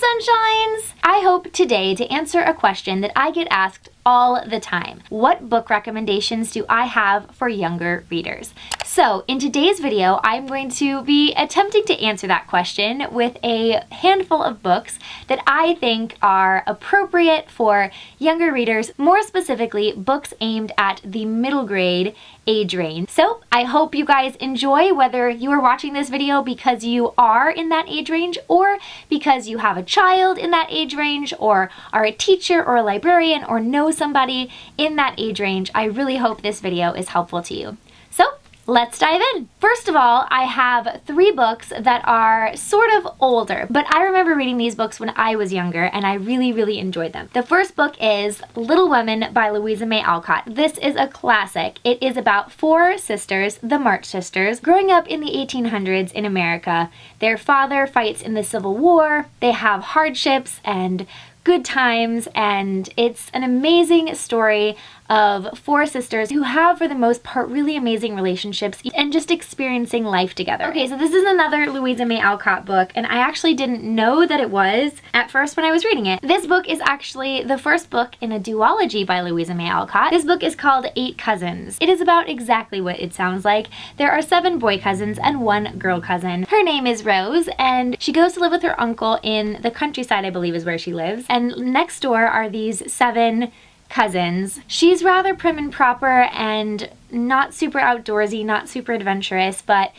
Sunshines! I hope today to answer a question that I get asked all the time. What book recommendations do I have for younger readers? So in today's video, I'm going to be attempting to answer that question with a handful of books that I think are appropriate for younger readers, more specifically books aimed at the middle grade age range. So I hope you guys enjoy, whether you are watching this video because you are in that age range or because you have a child in that age range or are a teacher or a librarian or know somebody in that age range. I really hope this video is helpful to you. So let's dive in. First of all, I have 3 books that are sort of older, but I remember reading these books when I was younger and I really enjoyed them. The first book is Little Women by Louisa May Alcott. This is a classic. It is about 4 sisters, the March sisters, growing up in the 1800s in America. Their father fights in the Civil War. They have hardships and good times, and it's an amazing story of 4 sisters who have, for the most part, really amazing relationships and just experiencing life together. Okay, so this is another Louisa May Alcott book, and I actually didn't know that it was at first when I was reading it. This book is actually the first book in a duology by Louisa May Alcott. This book is called 8 Cousins. It is about exactly what it sounds like. There are 7 boy cousins and 1 girl cousin. Her name is Rose, and she goes to live with her uncle in the countryside, I believe is where she lives. And next door are these 7 cousins. She's rather prim and proper and not super outdoorsy, not super adventurous, but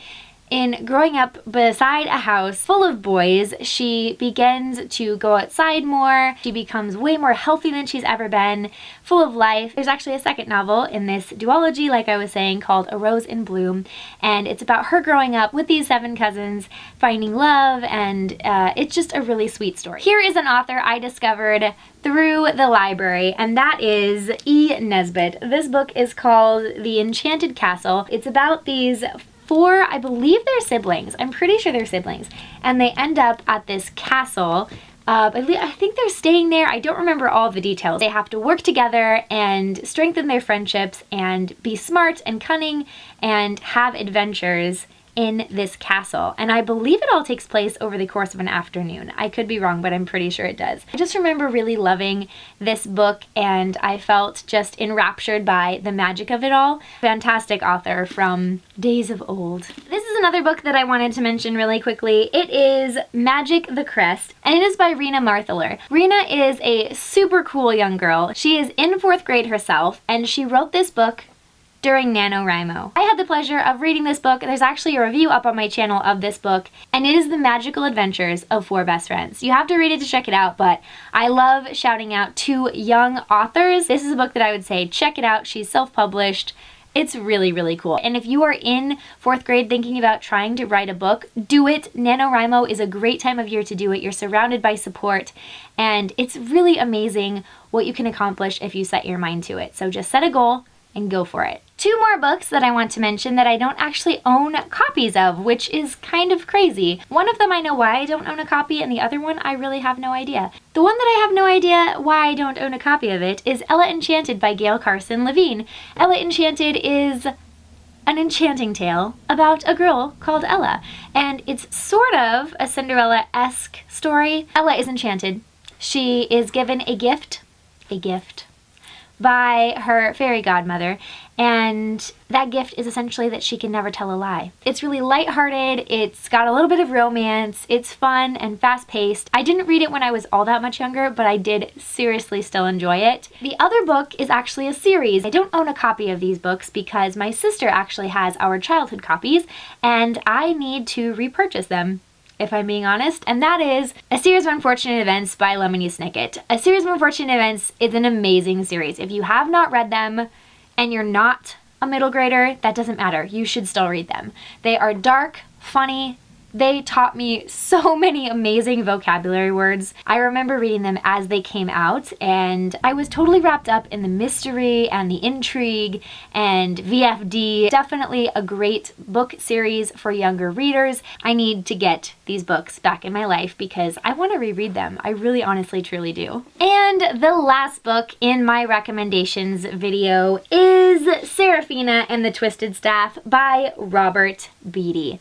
in growing up beside a house full of boys, she begins to go outside more. She becomes way more healthy than she's ever been, full of life. There's actually a second novel in this duology, like I was saying, called A Rose in Bloom, and it's about her growing up with these 7 cousins, finding love, and it's just a really sweet story. Here is an author I discovered through the library, and that is E. Nesbit. This book is called The Enchanted Castle. It's about these 4, I believe they're siblings. I'm pretty sure they're siblings. And they end up at this castle. I think they're staying there. I don't remember all the details. They have to work together and strengthen their friendships and be smart and cunning and have adventures in this castle. And I believe it all takes place over the course of an afternoon. I could be wrong, but I'm pretty sure it does. I just remember really loving this book, and I felt just enraptured by the magic of it all. Fantastic author from days of old. This is another book that I wanted to mention really quickly. It is Magic the Crest, and it is by Rena Marthaler. Rena is a super cool young girl. She is in 4th grade herself, and she wrote this book during NaNoWriMo. I had the pleasure of reading this book. There's actually a review up on my channel of this book, and it is the magical adventures of 4 best friends. You have to read it to check it out, but I love shouting out to young authors. This is a book that I would say, check it out. She's self-published. It's really cool. And if you are in 4th grade thinking about trying to write a book, do it. NaNoWriMo is a great time of year to do it. You're surrounded by support, and it's really amazing what you can accomplish if you set your mind to it. So just set a goal and go for it. 2 more books that I want to mention that I don't actually own copies of, which is kind of crazy. One of them I know why I don't own a copy, and the other one I really have no idea. The one that I have no idea why I don't own a copy of it is Ella Enchanted by Gail, Carson, Lavine. Ella Enchanted is an enchanting tale about a girl called Ella, and it's sort of a Cinderella-esque story. Ella is enchanted. She is given a gift by her fairy godmother, and that gift is essentially that she can never tell a lie. It's really lighthearted, it's got a little bit of romance, it's fun and fast-paced. I didn't read it when I was all that much younger, but I did seriously still enjoy it. The other book is actually a series. I don't own a copy of these books because my sister actually has our childhood copies, and I need to repurchase them, if I'm being honest, and that is A Series of Unfortunate Events by Lemony Snicket. A Series of Unfortunate Events is an amazing series. If you have not read them and you're not a middle grader, that doesn't matter. You should still read them. They are dark, funny. They taught me so many amazing vocabulary words. I remember reading them as they came out, and I was totally wrapped up in the mystery and the intrigue and VFD. Definitely a great book series for younger readers. I need to get these books back in my life because I want to reread them. I really honestly truly do. And the last book in my recommendations video is Serafina and the Twisted Staff by Robert Beatty.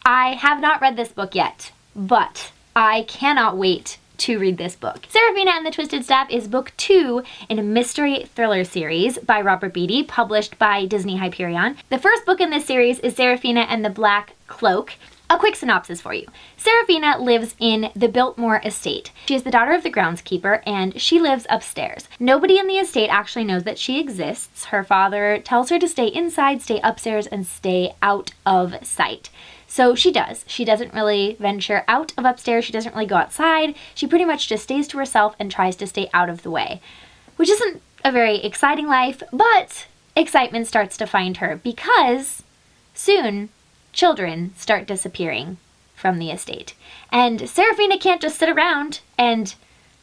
I have not read this book yet, but I cannot wait to read this book. Serafina and the Twisted Staff is book 2 in a mystery thriller series by Robert Beatty, published by Disney Hyperion. The first book in this series is Serafina and the Black Cloak. A quick synopsis for you. Serafina lives in the Biltmore estate. She is the daughter of the groundskeeper, and she lives upstairs. Nobody in the estate actually knows that she exists. Her father tells her to stay inside, stay upstairs, and stay out of sight. So she does. She doesn't really venture out of upstairs. She doesn't really go outside. She pretty much just stays to herself and tries to stay out of the way, which isn't a very exciting life, but excitement starts to find her because soon children start disappearing from the estate. And Serafina can't just sit around and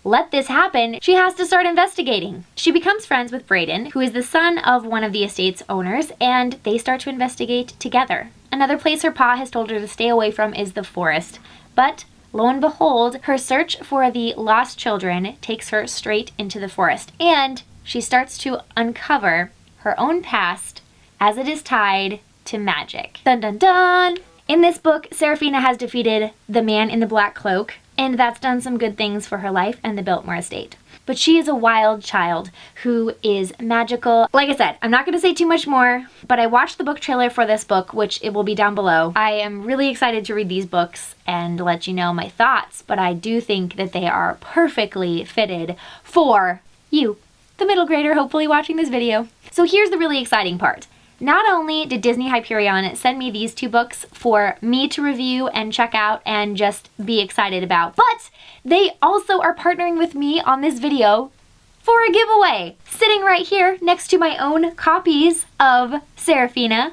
let this happen. She has to start investigating. She becomes friends with Braden, who is the son of one of the estate's owners, and they start to investigate together. Another place her pa has told her to stay away from is the forest. But lo and behold, her search for the lost children takes her straight into the forest, and she starts to uncover her own past as it is tied to magic. Dun dun dun! In this book, Serafina has defeated the man in the black cloak, and that's done some good things for her life and the Biltmore estate. But she is a wild child who is magical. Like I said, I'm not going to say too much more, but I watched the book trailer for this book, which it will be down below. I am really excited to read these books and let you know my thoughts, but I do think that they are perfectly fitted for you, the middle grader, hopefully watching this video. So here's the really exciting part. Not only did Disney Hyperion send me these 2 books for me to review and check out and just be excited about, but they also are partnering with me on this video for a giveaway. Sitting right here next to my own copies of Serafina,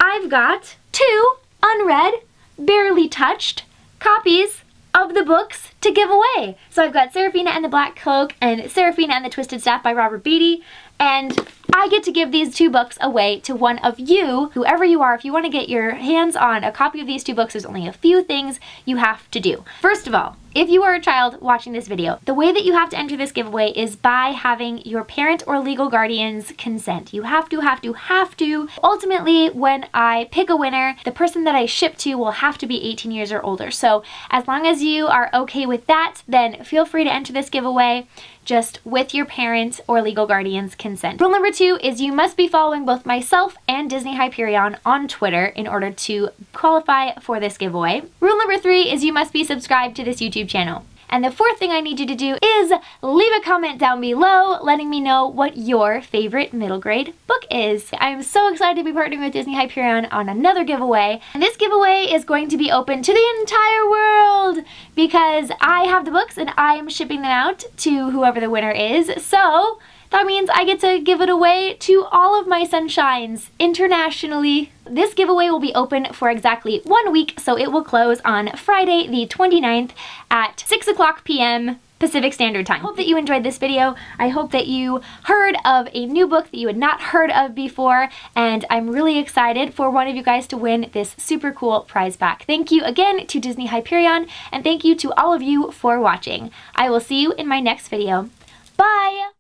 I've got 2 unread, barely touched copies of the books to give away. So I've got Serafina and the Black Cloak and Serafina and the Twisted Staff by Robert Beatty, and I get to give these 2 books away to one of you, whoever you are. If you want to get your hands on a copy of these 2 books, there's only a few things you have to do. First of all, if you are a child watching this video, the way that you have to enter this giveaway is by having your parent or legal guardian's consent. You have to. Ultimately, when I pick a winner, the person that I ship to will have to be 18 years or older. So as long as you are okay with that, then feel free to enter this giveaway just with your parent or legal guardian's consent. Rule number 2 is you must be following both myself and Disney Hyperion on Twitter in order to qualify for this giveaway. Rule number 3 is you must be subscribed to this YouTube channel. And the 4th thing I need you to do is leave a comment down below letting me know what your favorite middle grade book is. I am so excited to be partnering with Disney Hyperion on another giveaway. And this giveaway is going to be open to the entire world because I have the books and I am shipping them out to whoever the winner is. So that means I get to give it away to all of my sunshines internationally. This giveaway will be open for exactly 1 week, so it will close on Friday the 29th at 6:00 p.m. Pacific Standard Time. I hope that you enjoyed this video. I hope that you heard of a new book that you had not heard of before, and I'm really excited for one of you guys to win this super cool prize pack. Thank you again to Disney Hyperion, and thank you to all of you for watching. I will see you in my next video. Bye!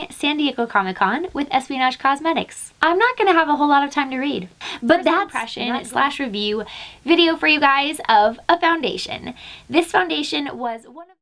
San Diego Comic-Con with Espionage Cosmetics. I'm not going to have a whole lot of time to read, but that's impression/review video for you guys of a foundation. This foundation was one of